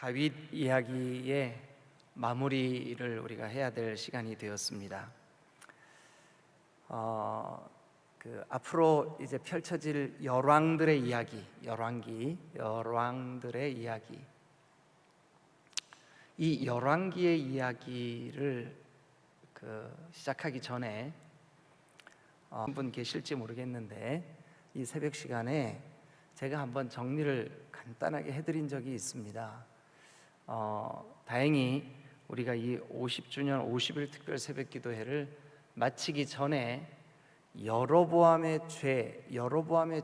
다윗 이야기의 마무리를 우리가 해야 될 시간이 되었습니다. 앞으로 이제 펼쳐질 열왕들의 이야기, 열왕들의 이야기. 이 열왕기의 이야기를 시작하기 전에 한 분 계실지 모르겠는데 이 새벽 시간에 제가 한번 정리를 간단하게 해드린 적이 있습니다. 다행히 우리가 이 50주년 50일 특별 새벽기도회를 마치기 전에 여로보암의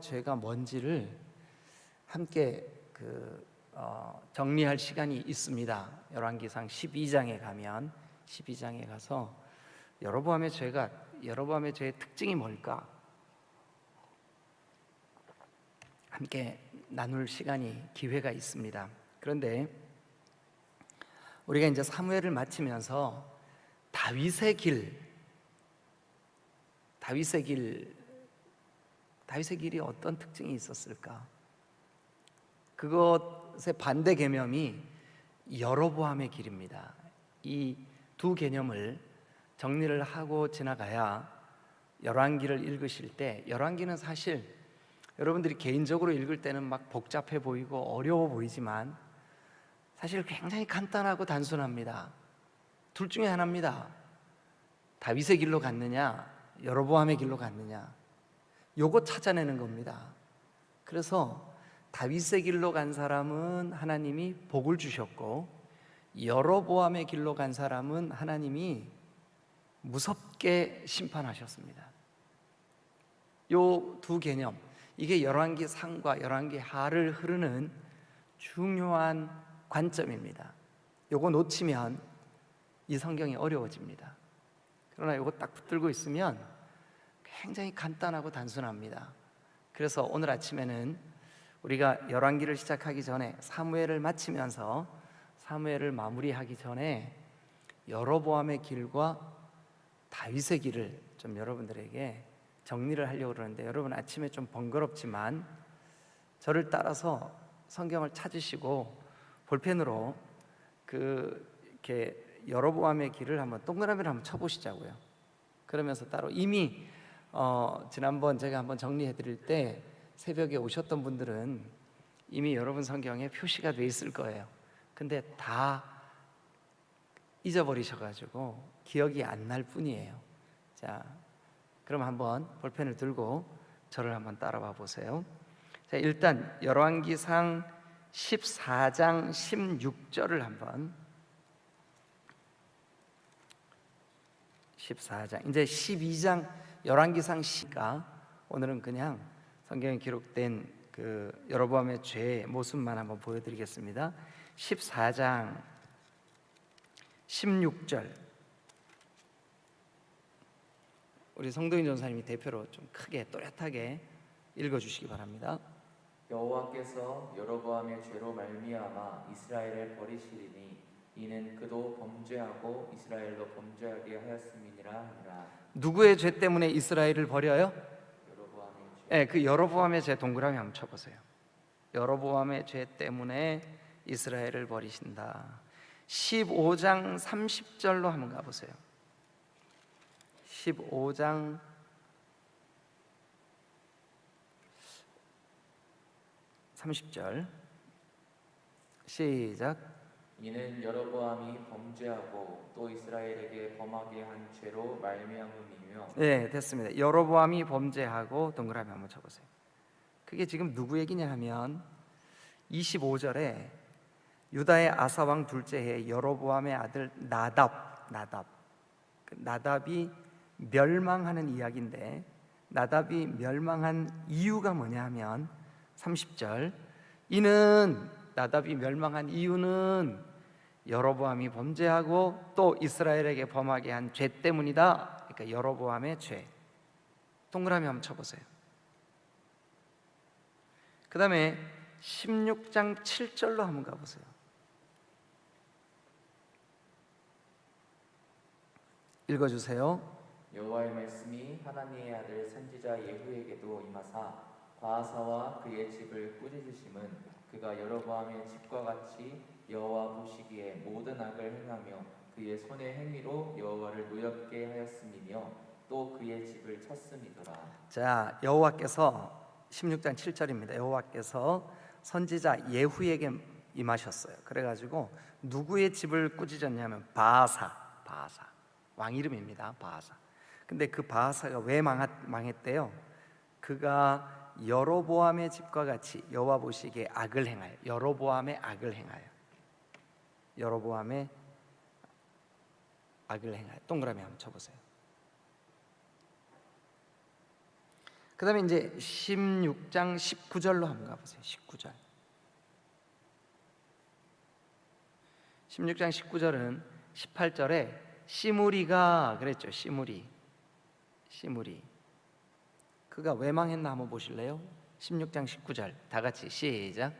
죄가 뭔지를 함께 정리할 시간이 있습니다. 열왕기상 12장에 가서 여로보암의 죄의 특징이 뭘까? 함께 나눌 기회가 있습니다. 그런데 우리가 이제 사무엘을 마치면서 다윗의 길이 어떤 특징이 있었을까? 그것의 반대 개념이 여로보암의 길입니다. 이 두 개념을 정리를 하고 지나가야 열왕기를 읽으실 때, 열왕기는 사실 여러분들이 개인적으로 읽을 때는 막 복잡해 보이고 어려워 보이지만 사실 굉장히 간단하고 단순합니다. 둘 중에 하나입니다. 다윗의 길로 갔느냐, 여로보암의 길로 갔느냐, 요거 찾아내는 겁니다. 그래서 다윗의 길로 간 사람은 하나님이 복을 주셨고, 여로보암의 길로 간 사람은 하나님이 무섭게 심판하셨습니다. 요 두 개념, 이게 열왕기 상과 열왕기 하를 흐르는 중요한 관점입니다. 요거 놓치면 이 성경이 어려워집니다. 그러나 요거 딱 붙들고 있으면 굉장히 간단하고 단순합니다. 그래서 오늘 아침에는 우리가 열왕기를 시작하기 전에 사무엘을 마치면서 사무엘을 마무리하기 전에 여로보암의 길과 다윗의 길을 좀 여러분들에게 정리를 하려고 그러는데, 여러분 아침에 좀 번거롭지만 저를 따라서 성경을 찾으시고 볼펜으로 이렇게 여로보암의 길을 한번 동그라미를 한번 쳐보시자고요. 그러면서 따로 이미 지난번 제가 한번 정리해 드릴 때 새벽에 오셨던 분들은 이미 여러분 성경에 표시가 돼 있을 거예요. 근데 다 잊어버리셔가지고 기억이 안 날 뿐이에요. 자, 그럼 한번 볼펜을 들고 저를 한번 따라와 보세요. 자, 일단 열왕기상 14장 16절을 한번 14장, 이제 12장 열왕기상 시가 오늘은 그냥 성경에 기록된 여로보암의 죄의 모습만 한번 보여드리겠습니다. 14장 16절, 우리 성도인 전사님이 대표로 좀 크게 또렷하게 읽어주시기 바랍니다. 여호와께서 여로보암의 죄로 말미암아 이스라엘을 버리시리니 이는 그도 범죄하고 이스라엘로 범죄하게 하였음이니라 하니라. 누구의 죄 때문에 이스라엘을 버려요? 여로보암의 죄. 네, 그 여로보암의 죄 동그라미 한번 쳐보세요. 여로보암의 죄 때문에 이스라엘을 버리신다. 15장 30절로 한번 가보세요. 15장 30절 시작. 이는 여로보암이 범죄하고 또 이스라엘에게 범하게 한 죄로 말미암음이며. 네, 됐습니다. 여로보암이 범죄하고 동그라미 한번 쳐보세요. 그게 지금 누구 얘기냐 하면 25절에 유다의 아사왕 둘째 해 여로보암의 아들 나답이 멸망하는 이야기인데, 나답이 멸망한 이유가 뭐냐 하면 30절, 이는 나답이 멸망한 이유는 여로보암이 범죄하고 또 이스라엘에게 범하게 한 죄 때문이다. 그러니까 여로보암의 죄. 동그라미 한번 쳐보세요. 그 다음에 16장 7절로 한번 가보세요. 읽어주세요. 여호와의 말씀이 하나님의 아들 선지자 예후에게도 임하사 바하사와 그의 집을 꾸짖으심은 그가 여로보암의 집과 같이 여호와 보시기에 모든 악을 행하며 그의 손의 행위로 여호와를 노엽게 하였음이며 또 그의 집을 쳤음이더라. 자, 여호와께서 16장 7절입니다. 여호와께서 선지자 예후에게 임하셨어요. 그래가지고 누구의 집을 꾸짖었냐면 바아사 왕 이름입니다. 바아사. 근데 그 바아사가 왜 망했대요? 그가 여로보암의 집과 같이 여호와 보시기에 악을 행하여, 여로보암의 악을 행하여, 여로보암의 악을 행하여. 동그라미 한번 쳐보세요. 그 다음에 이제 16장 19절로 한번 가보세요. 19절. 16장 19절은 18절에 시므리가 그랬죠. 시므리. 그가 왜 망했나 한번 보실래요? 16장 19절 다 같이 시작.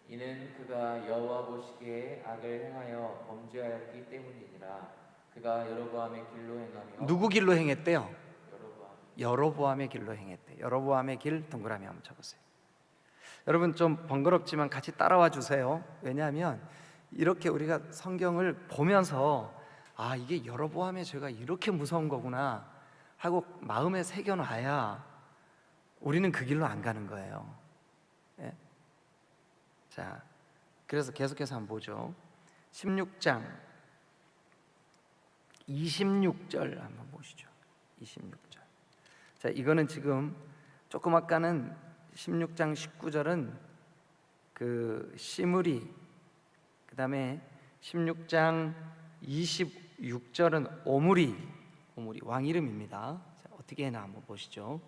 이는 그가 여호와 보시기에 악을 행하여 범죄하였기 때문이니라. 그가 여로보암의 길로 행하며 누구 길로 행했대요? 여로보암 여로보암의 길로 행했대. 여로보암의 길 동그라미 한번 쳐보세요. 여러분 좀 번거롭지만 같이 따라와 주세요. 왜냐하면 이렇게 우리가 성경을 보면서 아, 이게 여로보암의 죄가 이렇게 무서운 거구나 하고 마음에 새겨놔야 우리는 그 길로 안 가는 거예요. 예? 자, 그래서 계속해서 한번 보죠. 16장 26절 한번 보시죠. 26절. 자, 이거는 지금 조금 아까는 16장 19절은 그 시므리, 그 다음에 16장 26절은 오므리 왕 이름입니다. 자, 어떻게 해나 한번 보시죠.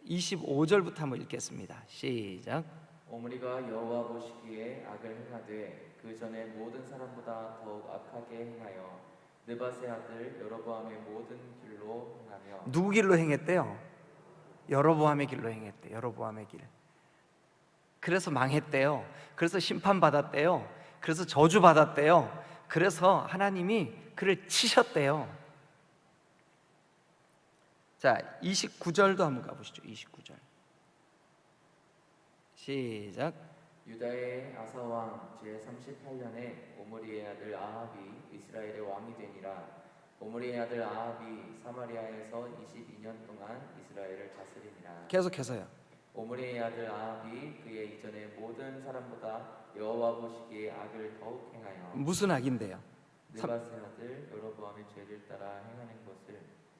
25절부터 한번 읽겠습니다. 시작. 오므리가 여호와 보시기에 악을 행하되 그 전에 모든 사람보다 더욱 악하게 행하여 느밧의 아들 여로보암의 모든 길로 행하며 누구 길로 행했대요? 여로보암의 길로 행했대. 여로보암의 길. 그래서 망했대요. 그래서 심판받았대요. 그래서 저주받았대요. 그래서 하나님이 그를 치셨대요. 자, 29절도 한번 가보시죠. 29절 시작. 유다의 아사왕 제38년에 오므리의 아들 아합이 이스라엘의 왕이 되니라. 오므리의 아들 아합이 사마리아에서 22년 동안 이스라엘을 다스리니라. 계속해서요. 오므리의 아들 아합이 그의 이전의 모든 사람보다 여호와 보시기에 악을 더욱 행하여 무슨 악인데요? 느밧의 아들 여로보암의 죄를 따라 행하는 것을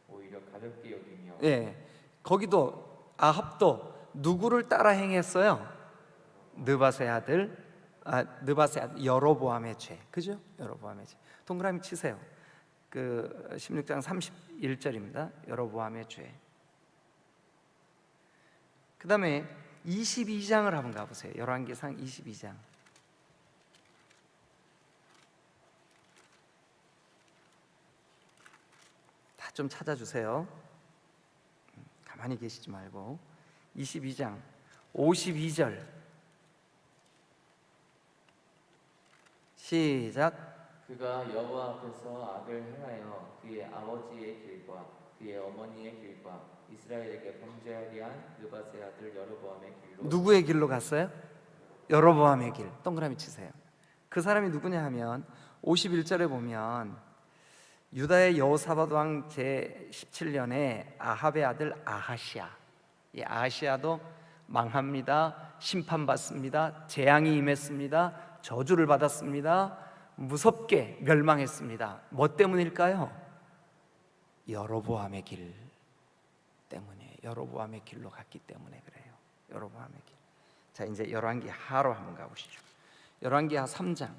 오히려 가볍게 여기며 예, 거기도 아합도 누구를 따라 행했어요? 느밧의 아들 여로보암의 죄, 그죠? 여로보암의 죄. 동그라미 치세요. 그 16장 31절입니다. 여로보암의 죄. 그 다음에 22장을 한번 가보세요. 열왕기상 22장. 다 좀 찾아주세요. 가만히 계시지 말고. 22장 52절 시작. 그가 여호와 앞에서 악을 행하여 그의 아버지의 길과 그의 어머니의 길과 이스라엘에게 범죄하게 한 느밧의 아들 여로보암의 길로 누구의 길로 갔어요? 여로보암의 길. 동그라미 치세요. 그 사람이 누구냐 하면 51절에 보면 유다의 여호사밧 왕 제17년에 아합의 아들 아하시아. 이 아하시아도 망합니다. 심판받습니다. 재앙이 임했습니다. 저주를 받았습니다. 무섭게 멸망했습니다. 뭐 때문일까요? 여로보암의 길 때문에. 여로보암의 길로 갔기 때문에 그래요. 여로보암의 길. 자, 이제 열왕기하로 한번 가보시죠. 열왕기하 3장.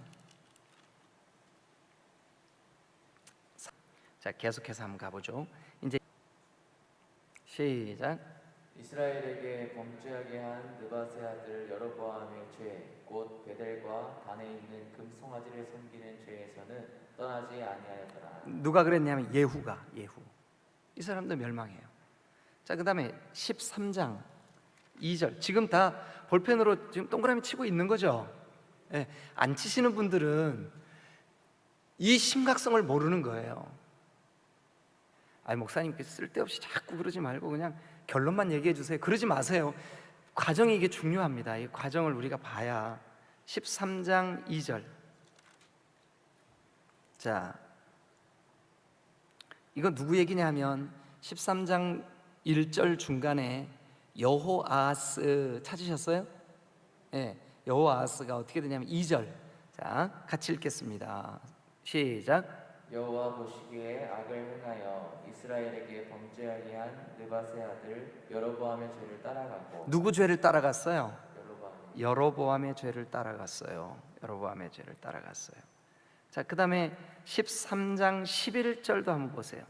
자, 계속해서 한번 가보죠. 이제 시작. 이스라엘에게 범죄하게 한 느밧의 아들 여로보암의 죄 곧 베델과 단에 있는 금송아지를 섬기는 죄에서는 떠나지 아니하였더라. 누가 그랬냐면 예후. 이 사람도 멸망해요. 자, 그 다음에 13장 2절. 지금 다 볼펜으로 지금 동그라미 치고 있는 거죠. 예, 안 치시는 분들은 이 심각성을 모르는 거예요. 아니, 목사님께 쓸데없이 자꾸 그러지 말고 그냥 결론만 얘기해 주세요. 그러지 마세요. 과정이 이게 중요합니다. 이 과정을 우리가 봐야. 13장 2절 자, 이거 누구 얘기냐 하면 13장 1절 중간에 여호아하스 찾으셨어요? 네, 여호아하스가 어떻게 되냐면 2절. 자, 같이 읽겠습니다. 시작. 여호와 보시기에 악을 행하여 이스라엘에게 범죄하게 한 느바세 아들 여로보암의 죄를 따라가고. 누구 죄를 따라갔어요? 여로보암. 여로보암의 죄를 따라갔어요. 여로보암의 죄를 따라갔어요. 자, 그 다음에 13장 11절도 한번 보세요.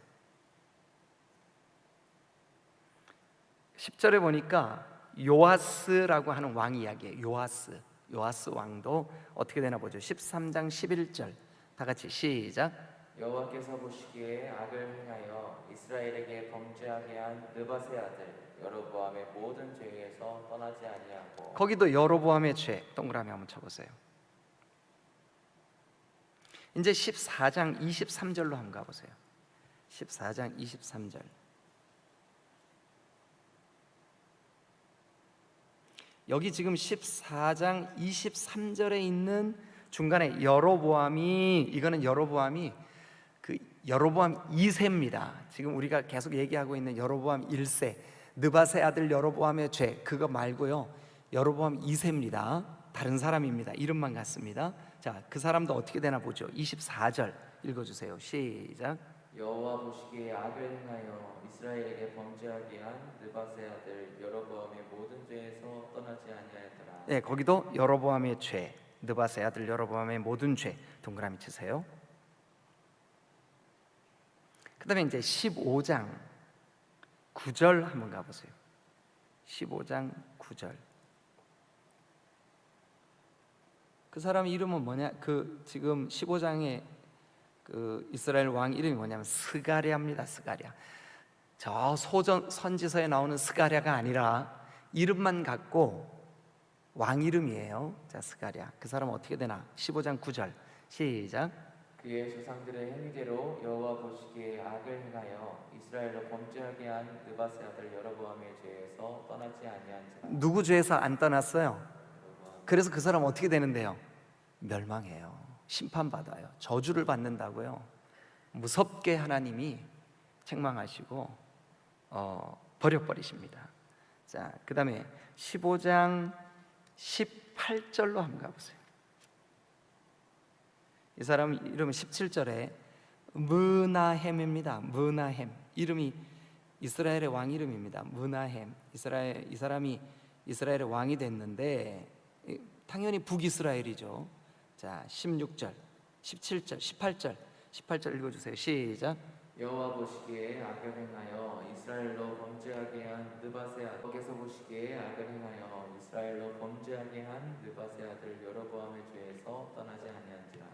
10절에 보니까 요아스라고 하는 왕 이야기예요. 요아스 왕도 어떻게 되나 보죠. 13장 11절 다 같이 시작. 여호와께서 보시기에 악을 행하여 이스라엘에게 범죄하게 한 느바세 아들 여로보암의 모든 죄에서 떠나지 아니하고. 거기도 여로보암의 죄 동그라미 한번 쳐보세요. 이제 14장 23절로 한번 가보세요. 14장 23절. 여기 지금 14장 23절에 있는 중간에 이거는 여로보암이 그 여로보암 2세입니다. 지금 우리가 계속 얘기하고 있는 여로보암 1세 느바세 아들 여로보암의 죄 그거 말고요. 여로보암 2세입니다. 다른 사람입니다. 이름만 같습니다. 자, 그 사람도 어떻게 되나 보죠. 24절 읽어주세요. 시작. 여호와 보시기에 악을 행하여 이스라엘에게 범죄하게 한 느바세 아들 여로보암의 모든 죄에서 떠나지 아니하였더라. 네, 거기도 여로보암의 죄 느바세 아들 여로보암의 모든 죄 동그라미 치세요. 그 다음에 이제 15장 9절 한번 가보세요. 15장 9절. 그 사람 이름은 뭐냐? 그 지금 15장에 그 이스라엘 왕 이름이 뭐냐면 스가랴입니다. 스가랴. 저 선지서에 나오는 스가랴가 아니라 이름만 갖고 왕 이름이에요. 자, 스가랴. 그 사람은 어떻게 되나? 15장 9절 시작. 그의 조상들의 행위대로 여호와 보시기에 악을 행하여 이스라엘로 범죄하게 한 느바세 아들 여로보암의 죄에서 떠나지 아니한지라. 누구 죄에서 안 떠났어요? 그래서 그 사람 어떻게 되는데요? 멸망해요. 심판받아요. 저주를 받는다고요. 무섭게 하나님이 책망하시고 버려버리십니다. 자, 그 다음에 15장 18절로 한번 가보세요. 이 사람 이름은 17절에 므나헴입니다. 므나헴 이름이 이스라엘의 왕 이름입니다. 므나헴. 이 사람이 이스라엘의 왕이 됐는데 당연히 북이스라엘이죠. 자, 16절, 17절, 18절 읽어주세요. 시작. 여호와 보시기에 악을 행하여 이스라엘로 범죄하게 한 느바세 아들 여호와께서 보시기에 악을 행하여 이스라엘로 범죄하게 한 느바세 아들 여로보암의 죄에서 떠나지 아니한지라.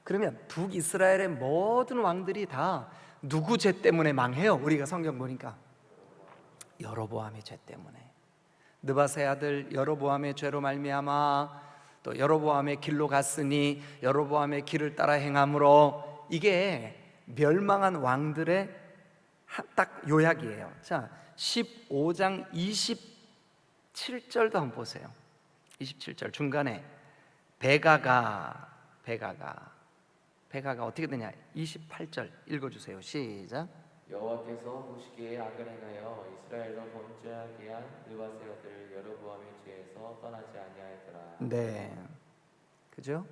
그러면 북이스라엘의 모든 왕들이 다 누구 죄 때문에 망해요? 우리가 성경 보니까 여로보암의 죄 때문에. 느바세 아들 여로보암의 죄로 말미암아 또 여로보암의 길로 갔으니 여로보암의 길을 따라 행함으로. 이게 멸망한 왕들의 딱 요약이에요. 자, 15장 27절도 한번 보세요. 27절 중간에 베가가 어떻게 되냐? 28절 읽어주세요. 시작. 여호와께서 보시기에 악을 행하여 이스라엘로 범죄하게 한 느바세 아들 여로보암의 죄에서 떠나지 아니하였더라. 네, 그죠?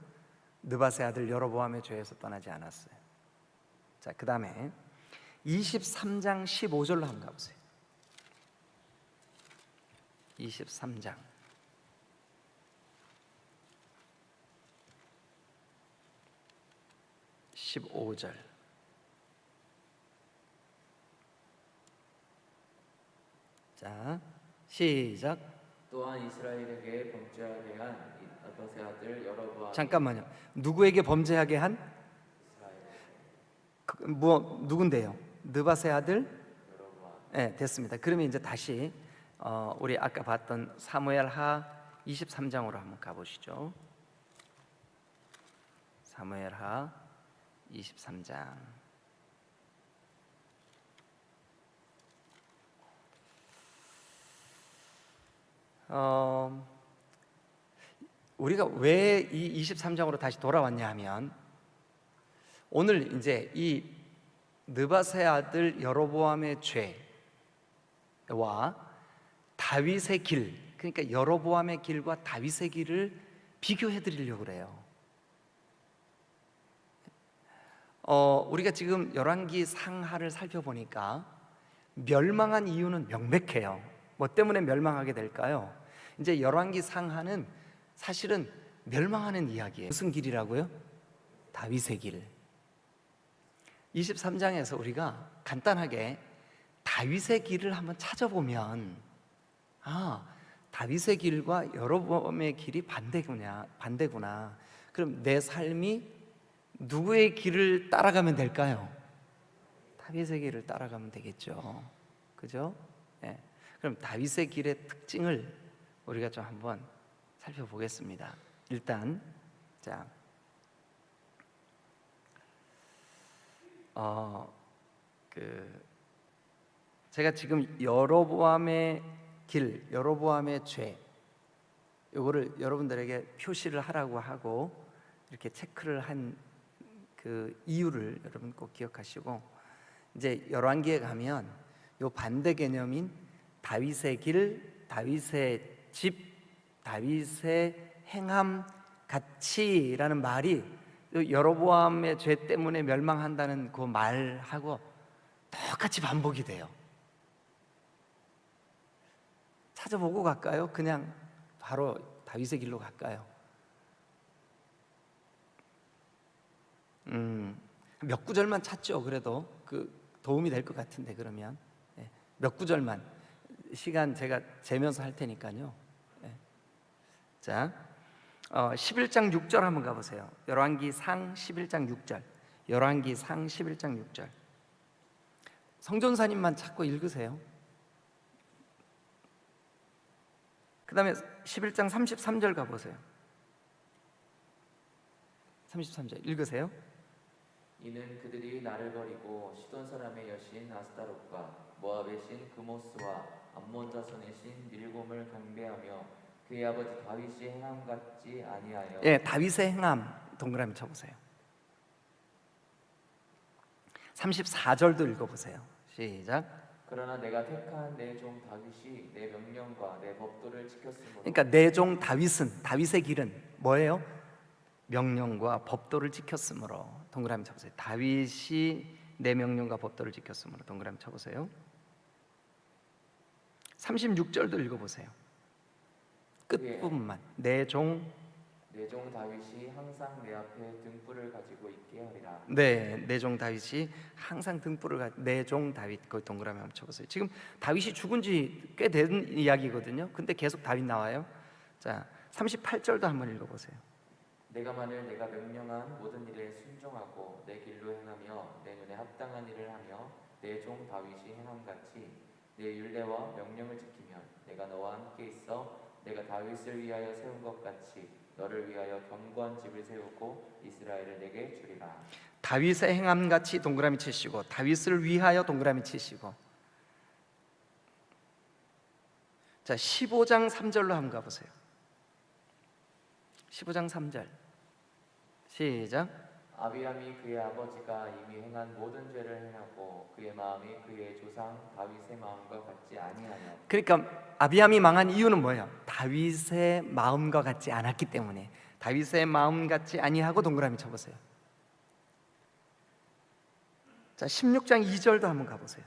느바세 아들 여로보암의 죄에서 떠나지 않았어요. 자, 그 다음에 23장 15절로 한번 가보세요. 23장 15절. 자, 시작. 또한 이스라엘에게 범죄하게 한 느바세 아들 여로보암. 잠깐만요. 누구에게 범죄하게 한? 누군데요? 느바세 아들? 네, 됐습니다. 그러면 이제 다시 우리 아까 봤던 사무엘하 23장으로 한번 가보시죠. 사무엘하 23장. 우리가 왜 이 23장으로 다시 돌아왔냐 하면 오늘 이제 이 느밧의 아들 여로보암의 죄와 다윗의 길, 그러니까 여로보암의 길과 다윗의 길을 비교해 드리려고 그래요. 우리가 지금 열왕기 상하를 살펴보니까 멸망한 이유는 명백해요. 뭐 때문에 멸망하게 될까요? 이제 열왕기 상하는 사실은 멸망하는 이야기예요. 무슨 길이라고요? 다윗의 길. 23장에서 우리가 간단하게 다윗의 길을 한번 찾아보면, 다윗의 길과 여로보암의 길이 반대구나. 그럼 내 삶이 누구의 길을 따라가면 될까요? 다윗의 길을 따라가면 되겠죠. 그죠? 네. 그럼 다윗의 길의 특징을 우리가 좀 한번 살펴보겠습니다. 일단 자, 제가 지금 여로보암의 길, 여로보암의 죄, 이거를 여러분들에게 표시를 하라고 하고 이렇게 체크를 한 그 이유를 여러분 꼭 기억하시고, 이제 열왕기에 가면 요 반대 개념인 다윗의 길, 다윗의 집, 다윗의 행함 같이라는 말이 여로보암의 죄 때문에 멸망한다는 그 말하고 똑같이 반복이 돼요. 찾아보고 갈까요? 그냥 바로 다윗의 길로 갈까요? 몇 구절만 찾죠. 그래도 그 도움이 될 것 같은데, 그러면 몇 구절만, 시간 제가 재면서 할 테니까요. 자, 11장 6절 한번 가보세요. 열왕기 상 11장 6절. 열왕기 상 11장 6절. 성전사님만 찾고 읽으세요. 그 다음에 11장 33절 가보세요. 33절 읽으세요. 이는 그들이 나를 버리고 시돈 사람의 여신 아스타롯과 모압의 신 그모스와 암몬 자손의 신 밀곰을 경배하며 그의 아버지 다윗이 행함 같지 아니하여. 다윗의 행함 동그라미 쳐보세요. 34절도 읽어보세요. 시작. 그러나 내가 택한 내 종 다윗이 내 명령과 내 법도를 지켰으므로. 그러니까 내 종 다윗은, 다윗의 길은 뭐예요? 명령과 법도를 지켰으므로. 동그라미 쳐보세요. 다윗이 내 명령과 법도를 지켰으므로. 동그라미 쳐보세요. 36절도 읽어보세요. 끝부분만. 내 종 다윗이 항상 내 앞에 등불을 가지고 있게 하리라. 내 종 다윗이 항상 내 종 다윗, 그 동그라미 한번 쳐보세요. 지금 다윗이 죽은 지 꽤 된 이야기거든요. 근데 계속 다윗 나와요. 자, 38절도 한번 읽어보세요. 내가 만일 내가 명령한 모든 일에 순종하고 내 길로 행하며 내 눈에 합당한 일을 하며 내 종 다윗이 행함같이 내 율례와 명령을 지키면 내가 너와 함께 있어 내가 다윗을 위하여 세운 것 같이 너를 위하여 견고한 집을 세우고 이스라엘을 내게 주리라. 다윗의 행함같이 동그라미 치시고, 다윗을 위하여 동그라미 치시고. 자, 15장 3절로 한번 가보세요. 15장 3절 시작. 아비암이 그의 아버지가 이미 행한 모든 죄를 행하고 그의 마음이 그의 조상 다윗의 마음과 같지 아니하며. 그러니까 아비암이 망한 이유는 뭐예요? 다윗의 마음과 같지 않았기 때문에. 다윗의 마음 같지 아니하고 동그라미 쳐보세요. 자, 16장 2절도 한번 가보세요.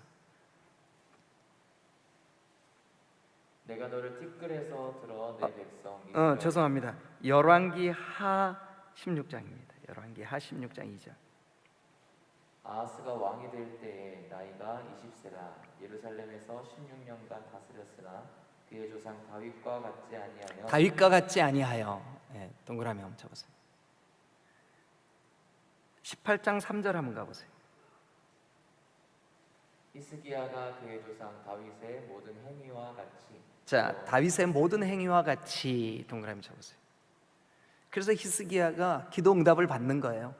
내가 너를 티끌에서 들어 내 백성 이스라엘. 죄송합니다. 열왕기 하 16장입니다. 열왕기 하 16장 2절. 아하스가 왕이 될 때에 나이가 20세라 예루살렘에서 16년간 다스렸으나 그의 조상 다윗과 같지 아니하여. 다윗과 같지 아니하여. 동그라미 한번 쳐보세요. 18장 3절 한번 가보세요. 히스기야가 그의 조상 다윗의 모든 행위와 같이. 자, 다윗의 모든 행위와 같이 동그라미 쳐보세요. 그래서 히스기야가 기도 응답을 받는 거예요.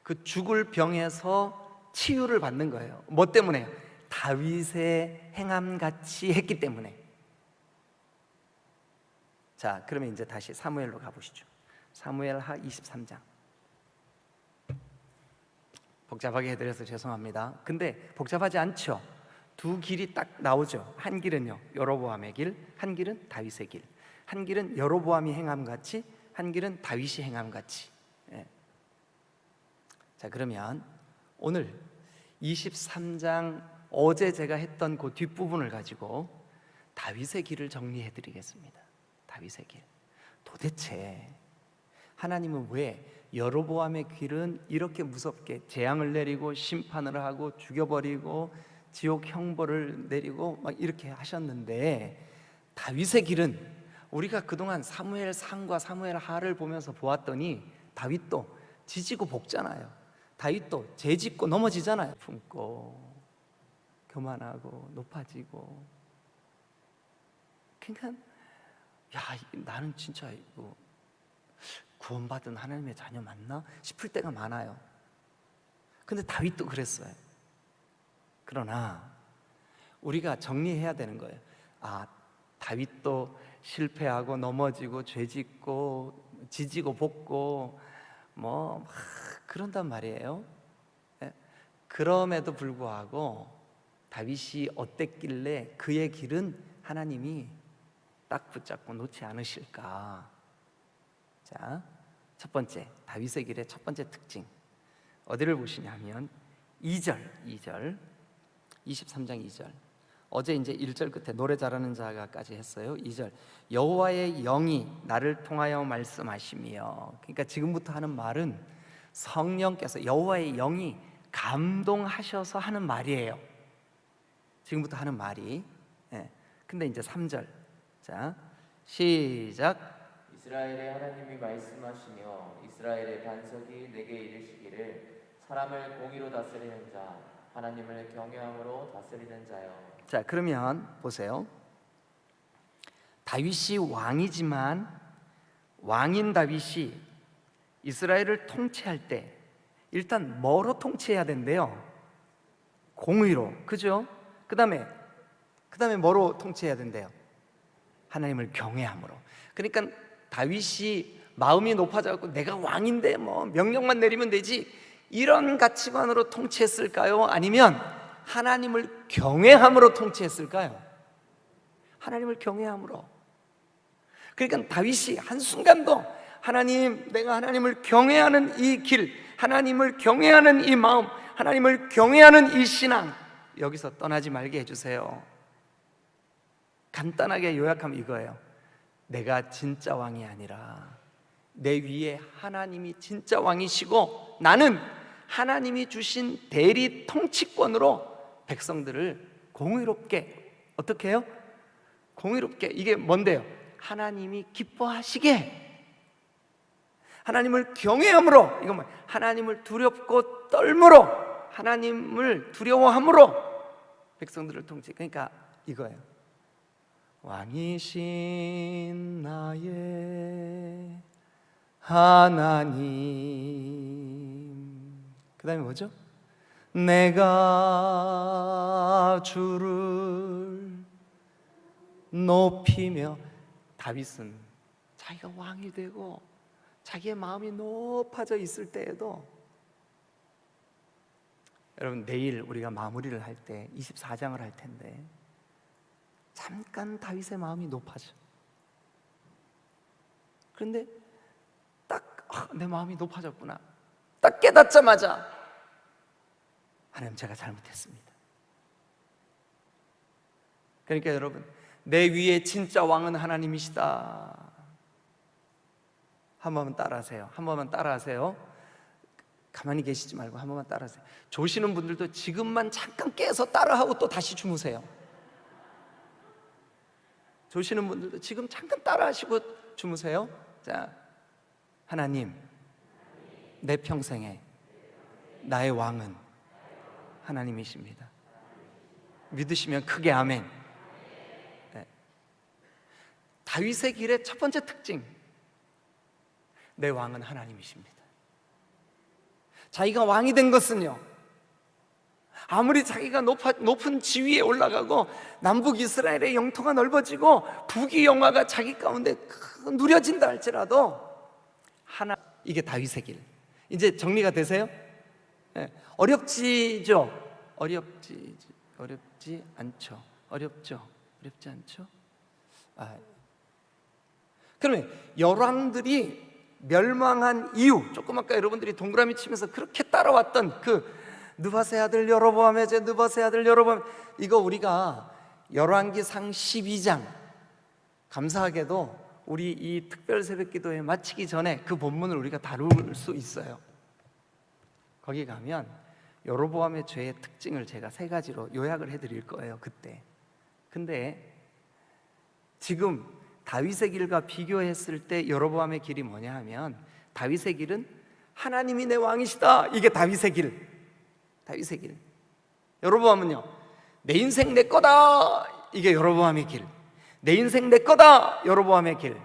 그 죽을 병에서 치유를 받는 거예요. 뭐 때문에? 다윗의 행함 같이 했기 때문에. 자, 그러면 이제 다시 사무엘로 가보시죠. 사무엘 하 23장. 복잡하게 해드려서 죄송합니다. 근데 복잡하지 않죠? 두 길이 딱 나오죠. 한 길은요 여로보암의 길, 한 길은 다윗의 길. 한 길은 여로보암이 행함같이, 한 길은 다윗이 행함같이. 예. 자, 그러면 오늘 23장 어제 제가 했던 그 뒷부분을 가지고 다윗의 길을 정리해 드리겠습니다. 다윗의 길. 도대체 하나님은 왜 여로보암의 길은 이렇게 무섭게 재앙을 내리고 심판을 하고 죽여버리고 지옥 형벌을 내리고 막 이렇게 하셨는데, 다윗의 길은 우리가 그동안 사무엘 상과 사무엘 하를 보면서 보았더니 다윗도 지지고 볶잖아요. 다윗도 죄짓고 넘어지잖아요. 품고 교만하고 높아지고. 그러니까 야, 나는 진짜 이거 구원받은 하나님의 자녀 맞나 싶을 때가 많아요. 근데 다윗도 그랬어요. 그러나 우리가 정리해야 되는 거예요. 아, 다윗도 실패하고 넘어지고 죄짓고 지지고 볶고 뭐 막 그런단 말이에요. 예? 그럼에도 불구하고 다윗이 어땠길래 그의 길은 하나님이 딱 붙잡고 놓지 않으실까? 자, 첫 번째, 다윗의 길의 첫 번째 특징 어디를 보시냐면 2절 23장 2절. 어제 이제 1절 끝에 노래 잘하는 자가까지 했어요. 2절, 여호와의 영이 나를 통하여 말씀하시며. 그러니까 지금부터 하는 말은 성령께서, 여호와의 영이 감동하셔서 하는 말이에요. 지금부터 하는 말이. 예. 근데 이제 3절. 자, 시작. 이스라엘의 하나님이 말씀하시며 이스라엘의 반석이 내게 이르시기를 사람을 공의로 다스리는 자, 하나님을 경외함으로 다스리는 자여. 자, 그러면 보세요. 다윗이 왕이지만 왕인 다윗이 이스라엘을 통치할 때 일단 뭐로 통치해야 된대요? 공의로. 그죠? 그 다음에 뭐로 통치해야 된대요? 하나님을 경외함으로. 그러니까 다윗이 마음이 높아져서 내가 왕인데 뭐 명령만 내리면 되지, 이런 가치관으로 통치했을까요? 아니면 하나님을 경외함으로 통치했을까요? 하나님을 경외함으로. 그러니까 다윗이 한순간도 하나님, 내가 하나님을 경외하는 이 길, 하나님을 경외하는 이 마음, 하나님을 경외하는 이 신앙, 여기서 떠나지 말게 해주세요. 간단하게 요약하면 이거예요. 내가 진짜 왕이 아니라 내 위에 하나님이 진짜 왕이시고 나는 하나님이 주신 대리 통치권으로 백성들을 공의롭게, 어떻게 해요? 공의롭게. 이게 뭔데요? 하나님이 기뻐하시게, 하나님을 경외함으로, 이거 뭐 하나님을 두렵고 떨므로, 하나님을 두려워함으로 백성들을 통치. 그러니까 이거예요. 왕이신 나의 하나님. 그 다음에 뭐죠? 내가 주를 높이며. 다윗은 자기가 왕이 되고 자기의 마음이 높아져 있을 때에도, 여러분 내일 우리가 마무리를 할 때 24장을 할 텐데 잠깐 다윗의 마음이 높아져. 그런데 딱 내 마음이 높아졌구나, 딱 깨닫자마자 하나님, 제가 잘못했습니다. 그러니까 여러분, 내 위에 진짜 왕은 하나님이시다. 한 번만 따라하세요. 한 번만 따라하세요. 가만히 계시지 말고 한 번만 따라하세요. 조시는 분들도 지금만 잠깐 깨서 따라하고 또 다시 주무세요. 조시는 분들도 지금 잠깐 따라하시고 주무세요. 자, 하나님, 내 평생에 나의 왕은 하나님이십니다. 믿으시면 크게 아멘. 네. 다윗의 길의 첫 번째 특징, 내 왕은 하나님이십니다. 자기가 왕이 된 것은요, 아무리 자기가 높은 지위에 올라가고 남북 이스라엘의 영토가 넓어지고 북이 영화가 자기 가운데 누려진다 할지라도 이게 다윗의 길. 이제 정리가 되세요? 어렵지죠? 어렵지 않죠? 어렵죠? 어렵지 않죠? 그러면 열왕들이 멸망한 이유, 조금 아까 여러분들이 동그라미 치면서 그렇게 따라왔던 그 느밧의 아들 여로보암의 제 느밧의 아들 여로보암, 이거 우리가 열왕기상 12장, 감사하게도 우리 이 특별 새벽기도회 마치기 전에 그 본문을 우리가 다룰 수 있어요. 거기 가면 여로보암의 죄의 특징을 제가 3가지로 요약을 해드릴 거예요, 그때. 근데 지금 다윗의 길과 비교했을 때 여로보암의 길이 뭐냐 하면, 다윗의 길은 하나님이 내 왕이시다, 이게 다윗의 길. 다윗의 길. 여로보암은요, 내 인생 내 거다, 이게 여로보암의 길. 내 인생 내 거다, 여로보암의 길.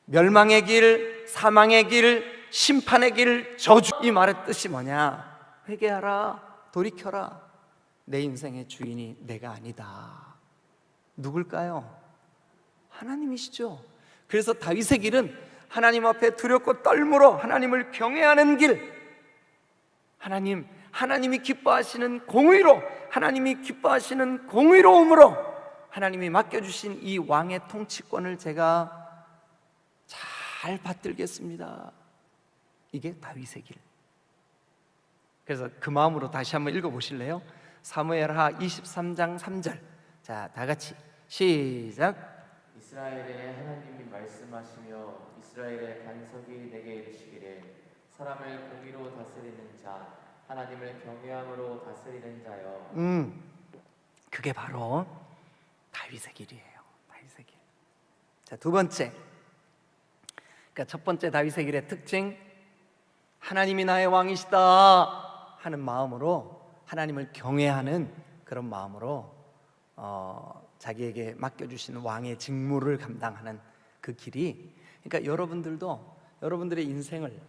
멸망의 길, 사망의 길, 심판의 길, 저주. 이 말의 뜻이 뭐냐? 회개하라, 돌이켜라. 내 인생의 주인이 내가 아니다. 누굴까요? 하나님이시죠. 그래서 다윗의 길은 하나님 앞에 두렵고 떨므로 하나님을 경외하는 길. 하나님이 기뻐하시는 공의로, 하나님이 기뻐하시는 공의로움으로 하나님이 맡겨주신 이 왕의 통치권을 제가 잘 받들겠습니다. 이게 다윗의 길. 그래서 그 마음으로 다시 한번 읽어보실래요? 사무엘하 23장 3절. 자, 다 같이 시작. 이스라엘의 하나님이 말씀하시며 이스라엘의 반석이 내게 이르시기를 사람을 공의로 다스리는 자, 하나님을 경외함으로 다스리는 자여. 그게 바로 다윗의 길이에요. 다윗의 길. 자, 두 번째. 그러니까 첫 번째 다윗의 길의 특징, 하나님이 나의 왕이시다 하는 마음으로, 하나님을 경외하는 그런 마음으로 자기에게 맡겨주시는 왕의 직무를 감당하는 그 길이, 그러니까 여러분들도 여러분들의 인생을,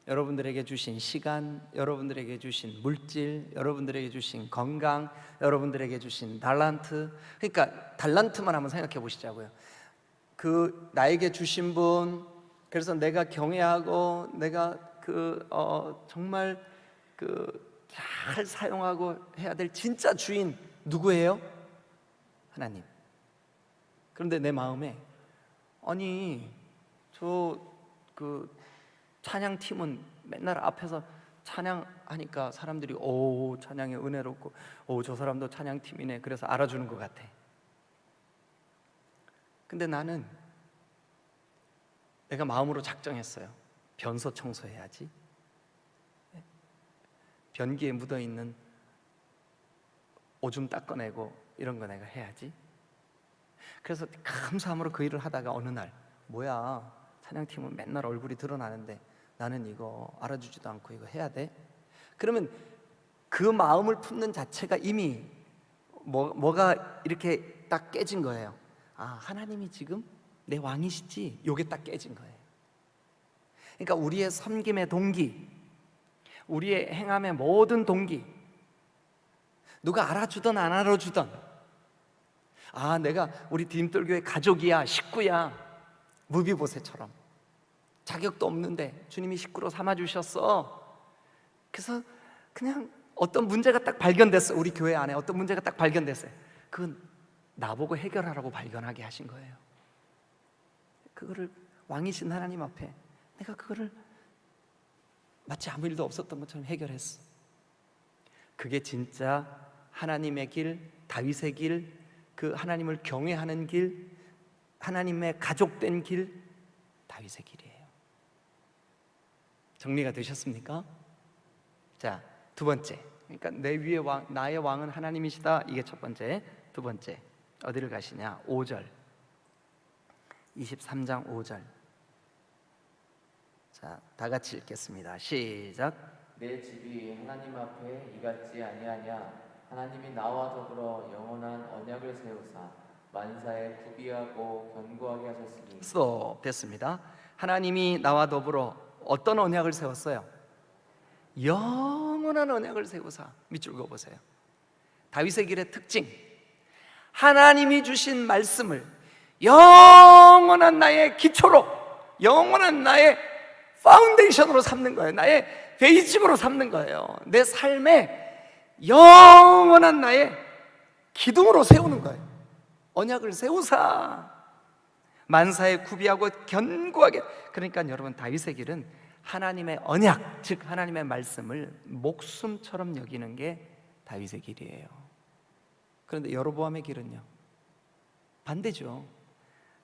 여러분들에게 주신 시간, 여러분들에게 주신 물질, 여러분들에게 주신 건강, 여러분들에게 주신 달란트, 그러니까 달란트만 한번 생각해 보시자고요. 그 나에게 주신 분, 그래서 내가 경외하고 내가 정말 잘 사용하고 해야 될 진짜 주인 누구예요? 하나님. 그런데 내 마음에, 아니 찬양팀은 맨날 앞에서 찬양하니까 사람들이 오 찬양이 은혜롭고 오 저 사람도 찬양팀이네, 그래서 알아주는 것 같아. 근데 나는 내가 마음으로 작정했어요. 변소 청소해야지, 변기에 묻어있는 오줌 닦아내고 이런 거 내가 해야지. 그래서 감사함으로 그 일을 하다가 어느 날, 뭐야 찬양팀은 맨날 얼굴이 드러나는데 나는 이거 알아주지도 않고 이거 해야 돼? 그러면 그 마음을 품는 자체가 이미 뭐가 이렇게 딱 깨진 거예요. 아, 하나님이 지금 내 왕이시지? 요게 딱 깨진 거예요. 그러니까 우리의 섬김의 동기, 우리의 행함의 모든 동기, 누가 알아주든 안 알아주든, 아 내가 우리 디딤돌교회 가족이야, 식구야, 무비보셋처럼 자격도 없는데 주님이 식구로 삼아주셨어. 그래서 그냥 어떤 문제가 딱 발견됐어, 우리 교회 안에 어떤 문제가 딱 발견됐어요. 그건 나보고 해결하라고 발견하게 하신 거예요. 그거를 왕이신 하나님 앞에 내가 그거를 마치 아무 일도 없었던 것처럼 해결했어. 그게 진짜 하나님의 길, 다윗의 길, 그 하나님을 경외하는 길, 하나님의 가족된 길, 다윗의 길이에요. 정리가 되셨습니까? 자, 두 번째. 그러니까 내 위의 왕, 나의 왕은 하나님이시다. 이게 첫 번째. 두 번째, 어디를 가시냐? 5절. 23장 5절. 자, 다 같이 읽겠습니다. 시작. 내 집이 하나님 앞에 이같지 아니하냐? 하나님이 나와 더불어 영원한 언약을 세우사 만사에 구비하고 견고하게 하셨으니. 스톱. 됐습니다. 하나님이 나와 더불어 어떤 언약을 세웠어요? 영원한 언약을 세우사. 밑줄 그어보세요. 다윗의 길의 특징, 하나님이 주신 말씀을 영원한 나의 기초로, 영원한 나의 파운데이션으로 삼는 거예요. 나의 베이직으로 삼는 거예요. 내 삶의 영원한 나의 기둥으로 세우는 거예요. 언약을 세우사 만사에 구비하고 견고하게. 그러니까 여러분, 다윗의 길은 하나님의 언약, 즉 하나님의 말씀을 목숨처럼 여기는 게 다윗의 길이에요. 그런데 여로보암의 길은요, 반대죠.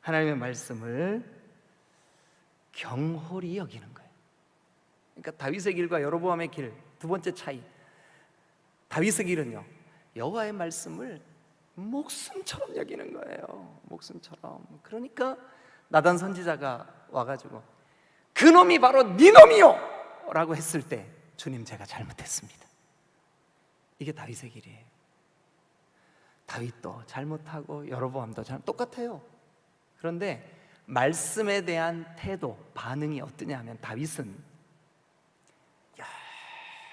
하나님의 말씀을 경홀히 여기는 거예요. 그러니까 다윗의 길과 여로보암의 길, 두 번째 차이. 다윗의 길은요, 여호와의 말씀을 목숨처럼 여기는 거예요. 목숨처럼. 그러니까 나단 선지자가 와가지고 그놈이 바로 네 놈이요 라고 했을 때, 주님, 제가 잘못했습니다. 이게 다윗의 길이에요. 다윗도 잘못하고 여로보암도 똑같아요. 그런데 말씀에 대한 태도, 반응이 어떠냐 하면, 다윗은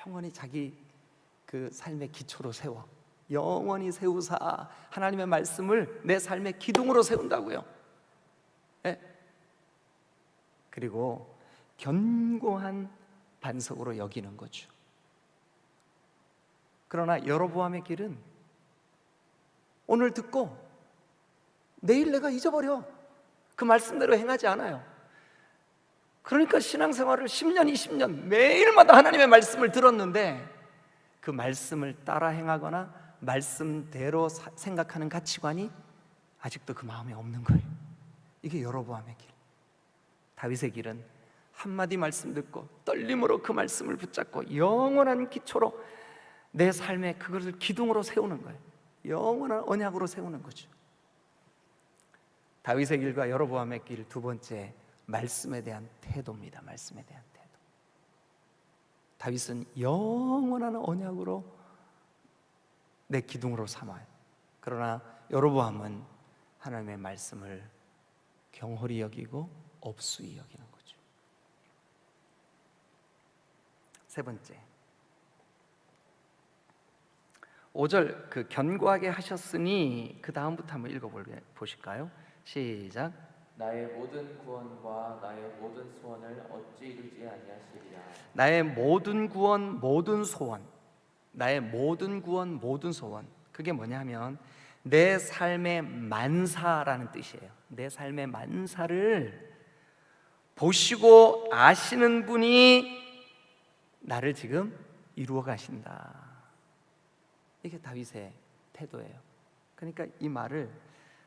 영원히 자기 그 삶의 기초로 세워, 영원히 세우사 하나님의 말씀을 내 삶의 기둥으로 세운다고요. 네? 그리고 견고한 반석으로 여기는 거죠. 그러나 여로보암의 길은 오늘 듣고 내일 내가 잊어버려. 그 말씀대로 행하지 않아요. 그러니까 신앙생활을 10년, 20년 매일마다 하나님의 말씀을 들었는데 그 말씀을 따라 행하거나 말씀대로 생각하는 가치관이 아직도 그 마음에 없는 거예요. 이게 여로보암의 길. 다윗의 길은 한마디 말씀 듣고 떨림으로 그 말씀을 붙잡고 영원한 기초로 내 삶에 그것을 기둥으로 세우는 거예요. 영원한 언약으로 세우는 거죠. 다윗의 길과 여로보암의 길, 두 번째, 말씀에 대한 태도입니다. 말씀에 대한 태도. 다윗은 영원한 언약으로 내 기둥으로 삼아요. 그러나 여로보암은 하나님의 말씀을 경홀히 여기고 업수히 여기는 거죠. 세 번째, 5절 그 견고하게 하셨으니, 그 다음부터 한번 읽어보실까요? 시작. 나의 모든 구원과 나의 모든 소원을 어찌 이루지 아니하시리야. 나의 모든 구원, 모든 소원. 나의 모든 구원, 모든 소원. 그게 뭐냐면 내 삶의 만사라는 뜻이에요. 내 삶의 만사를 보시고 아시는 분이 나를 지금 이루어 가신다. 이게 다윗의 태도예요. 그러니까 이 말을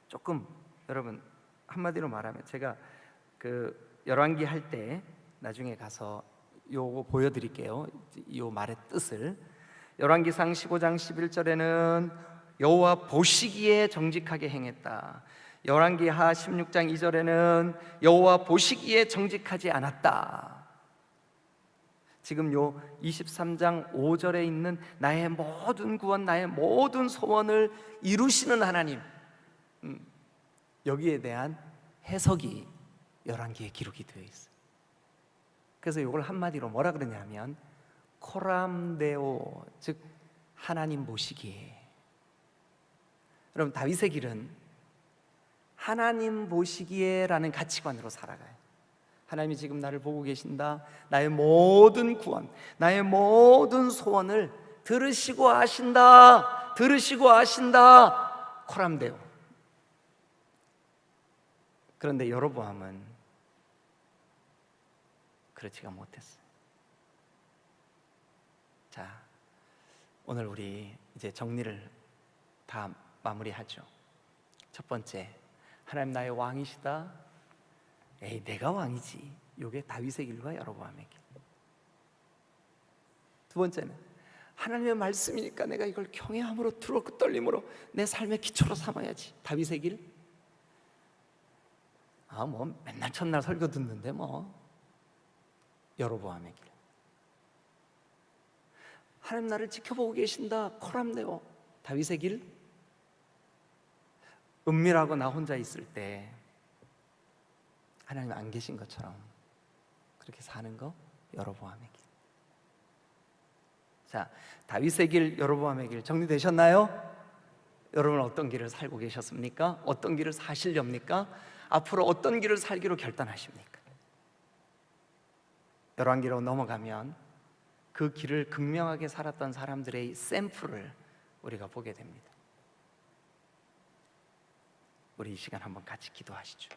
조금, 여러분, 한마디로 말하면, 제가 그 열왕기 할 때 나중에 가서 요거 보여드릴게요. 요 말의 뜻을. 열왕기상 15장 11절에는 여호와 보시기에 정직하게 행했다. 열왕기하 16장 2절에는 여호와 보시기에 정직하지 않았다. 지금 요 23장 5절에 있는 나의 모든 구원, 나의 모든 소원을 이루시는 하나님, 여기에 대한 해석이 열왕기에 기록이 되어 있어요. 그래서 이걸 한마디로 뭐라 그러냐면 코람데오, 즉 하나님 보시기에. 여러분, 다윗의 길은 하나님 보시기에라는 가치관으로 살아가요. 하나님이 지금 나를 보고 계신다. 나의 모든 구원, 나의 모든 소원을 들으시고 아신다. 들으시고 아신다. 코람데오. 그런데 여로보암은 그렇지가 못했어요. 자, 오늘 우리 이제 정리를 다 마무리하죠. 첫 번째, 하나님 나의 왕이시다. 에이, 내가 왕이지. 이게 다윗의 길과 여로보암의 길. 두 번째는 하나님의 말씀이니까 내가 이걸 경외함으로, 두렵고 떨림으로 내 삶의 기초로 삼아야지. 다윗의 길. 뭐 맨날 첫날 설교 듣는데 뭐. 여로보암의 길. 하나님 나를 지켜보고 계신다. 코람데오. 다윗의 길. 은밀하고 나 혼자 있을 때 하나님 안 계신 것처럼 그렇게 사는 거. 여로보암의 길. 자, 다윗의 길, 여로보암의 길 정리되셨나요? 여러분, 어떤 길을 살고 계셨습니까? 어떤 길을 사시렵니까? 앞으로 어떤 길을 살기로 결단하십니까? 열왕기로 넘어가면 그 길을 극명하게 살았던 사람들의 샘플을 우리가 보게 됩니다. 우리 이 시간 한번 같이 기도하시죠.